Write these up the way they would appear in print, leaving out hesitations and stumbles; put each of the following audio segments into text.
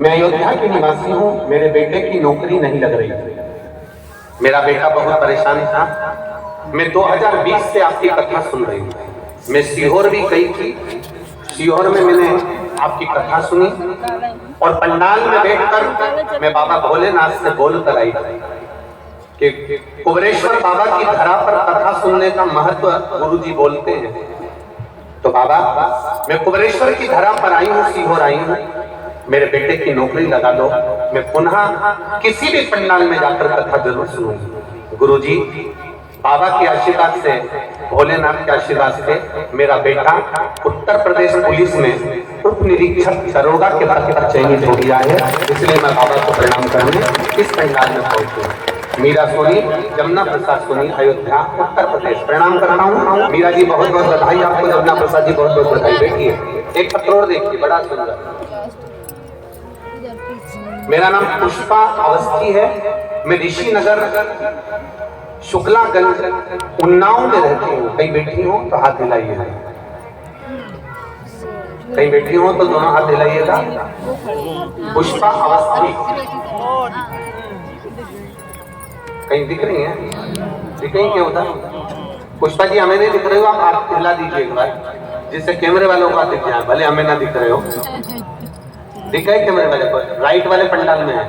मैं अयोध्या की निवासी हूँ, मेरे बेटे की नौकरी नहीं लग रही। मेरा बेटा बहुत परेशान था। मैं 2020 से आपकी कथा सुन रही हूँ। मैं सीहोर भी गई थी। सीहोर में मैंने आपकी कथा सुनी और पंडाल में बैठकर मैं बाबा भोलेनाथ से बोल कर आई कि कुबरेश्वर बाबा की धरा पर कथा सुनने का महत्व गुरुजी बोलते हैं। तो बाबा, मैं कुबरेश्वर की धरा पर आई हूँ, सीहोर आई हूँ, मेरे बेटे की नौकरी लगा दो। मैं पुनः किसी भी पंडाल में जाकर कथा जरूर सुनूंगी। गुरुजी, बाबा के आशीर्वाद से, भोलेनाथ के आशीर्वाद से मेरा बेटा उत्तर प्रदेश पुलिस में उप निरीक्षक दरोगा के पद पर चयनित हो गया है। इसलिए मैं बाबा को प्रणाम करने इस पंडाल में पहुंची। मीरा सोनी, जमुना प्रसाद सोनी, अयोध्या, उत्तर प्रदेश। प्रणाम करता हूँ। मीरा जी बहुत बहुत बधाई आपको। जमुना प्रसाद जी बहुत बहुत बधाई। देखिए एक पत्र और देखिए, बड़ा सुंदर। मेरा नाम पुष्पा अवस्थी है। मैं ऋषि नगर शुक्लागंज उन्नाव में रहती हूँ। कहीं बैठी हो तो हाथ हिलाइए। कहीं बैठी हो तो दोनों हाथ हिलाइएगा। पुष्पा अवस्थी कहीं दिख रही है? दिख रही क्या होता? पुष्पा जी हमें नहीं दिख रहे हो, आप हाथ हिला दीजिए एक बार, जिससे कैमरे वालों को दिख जाए। भले हमें ना दिख रहे हो, दिखा है कैमरे वाले को? राइट वाले पंडाल में है,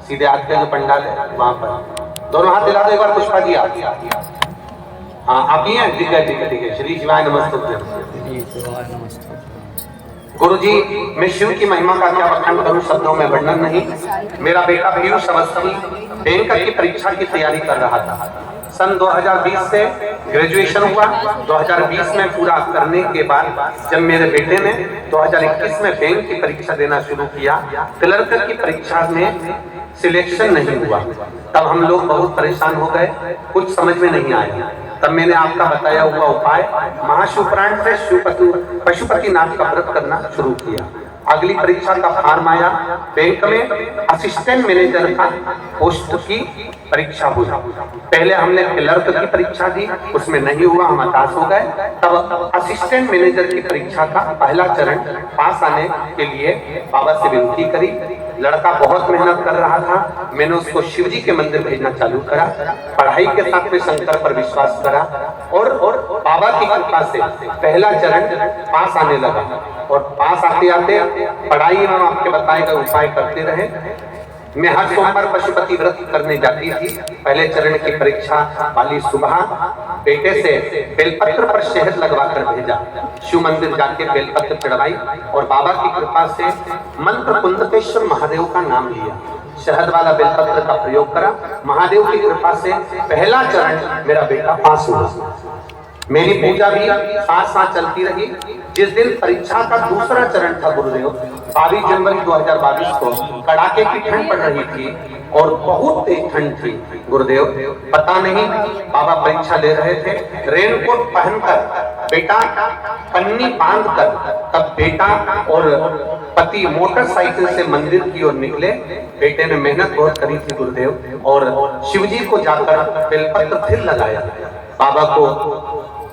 सीधे हाथ का जो पंडाल है वहां पर दोनों हाथ हिला दो एक बार। पुष्पा जी आप, हाँ आप ही हैं? दिखा है, ठीक है ठीक है। श्री शिवाय नमस्ते। गुरु जी, मैं शिव की महिमा का क्या बखान करूं, शब्दों में वर्णन नहीं। मेरा बेटा पीयूष अवस्थी बैंक की परीक्षा की तैयारी कर रहा था। सन 2020 से ग्रेजुएशन हुआ। 2020 में पूरा करने के बाद जब मेरे बेटे ने 2021 में बैंक की परीक्षा देना शुरू किया, क्लर्क की परीक्षा में सिलेक्शन नहीं हुआ। तब हम लोग बहुत परेशान हो गए, कुछ समझ में नहीं आया। तब मैंने आपका बताया हुआ उपाय महाशिवपुराण से पशुपतिनाथ का व्रत करना शुरू किया। अगली परीक्षा का फॉर्म आया। बैंक में असिस्टेंट मैनेजर का पोस्ट की परीक्षा हुई। पहले हमने क्लर्क की परीक्षा दी, उसमें नहीं हुआ, हम हताश हो गए। तब असिस्टेंट मैनेजर की परीक्षा का पहला चरण पास आने के लिए बाबा से विनती करी। लड़का बहुत मेहनत कर रहा था। मैंने उसको शिव जी के मंदिर भेजना चालू करा। पढ़ाई के साथ में शंकर पर विश्वास करा और बाबा की कृपा से पहला चरण पास आने लगा। और पास आते आते पढ़ाई में आपके बताए गए उपाय करते रहे। मैं हर सोमवार पशुपति व्रत करने जाती थी। पहले चरण की परीक्षा वाली सुबह बेटे से बेलपत्र पर शहद लगवा कर भेजा। शिव मंदिर जाके बेलपत्र चढ़वाई और बाबा की कृपा से मंत्र कुंदकेश्वर महादेव का नाम लिया। शहद वाला बेलपत्र का प्रयोग करा। महादेव की कृपा से पहला चरण मेरा बेटा पास हुआ। मेरी पूजा भी साथ साथ चलती रही। जिस दिन परीक्षा का दूसरा चरण था गुरुदेव, 22 जनवरी 2022 को कड़ाके की ठंड पड़ रही थी और बहुत तेज ठंड थी। गुरुदेव पता नहीं, बाबा परीक्षा ले रहे थे। रेनकोट पहनकर बेटा पन्नी बांधकर तब बेटा और पति मोटरसाइकिल से मंदिर की ओर निकले। बेटे ने मेहनत बहुत करी थी गुरुदेव, और शिवजी को जाकर बेलपत्र फिर लगाया। बाबा को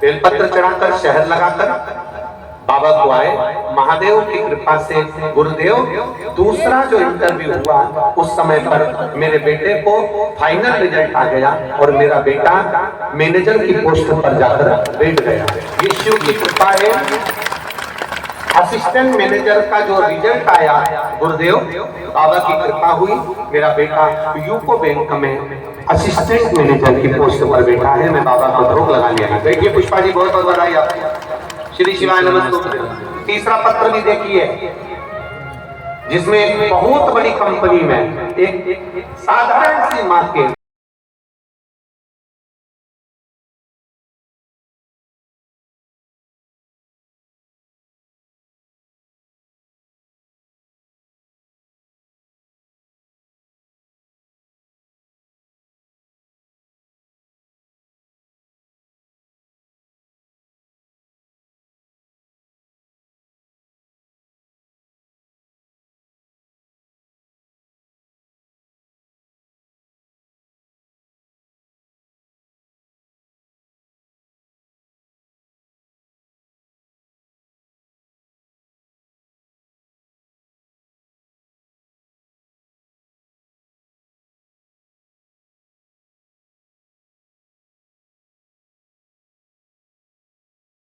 बेलपत्र चढ़ाकर शहद लगाकर बाबा को आए। महादेव की कृपा से गुरुदेव दूसरा जो इंटरव्यू हुआ उस समय पर मेरे बेटे को फाइनल रिजल्ट आ गया और मेरा बेटा मैनेजर की पोस्ट पर जाकर बैठ गया। ये शिव की कृपा है। असिस्टेंट मैनेजर का जो रिजल्ट आया गुरुदेव, बाबा की कृपा हुई। मेरा बेटा यूको बैंक में असिस्टेंट मैनेजर की पोस्ट पर बैठा है। मैं बाबा को भोग लगा लिया। देखिए पुष्पा जी बहुत बहुत बधाई आपको। श्री शिवाय नमस्ते। तीसरा पत्र भी देखिए, जिसमें एक बहुत बड़ी कंपनी में एक साधारण सी माँ के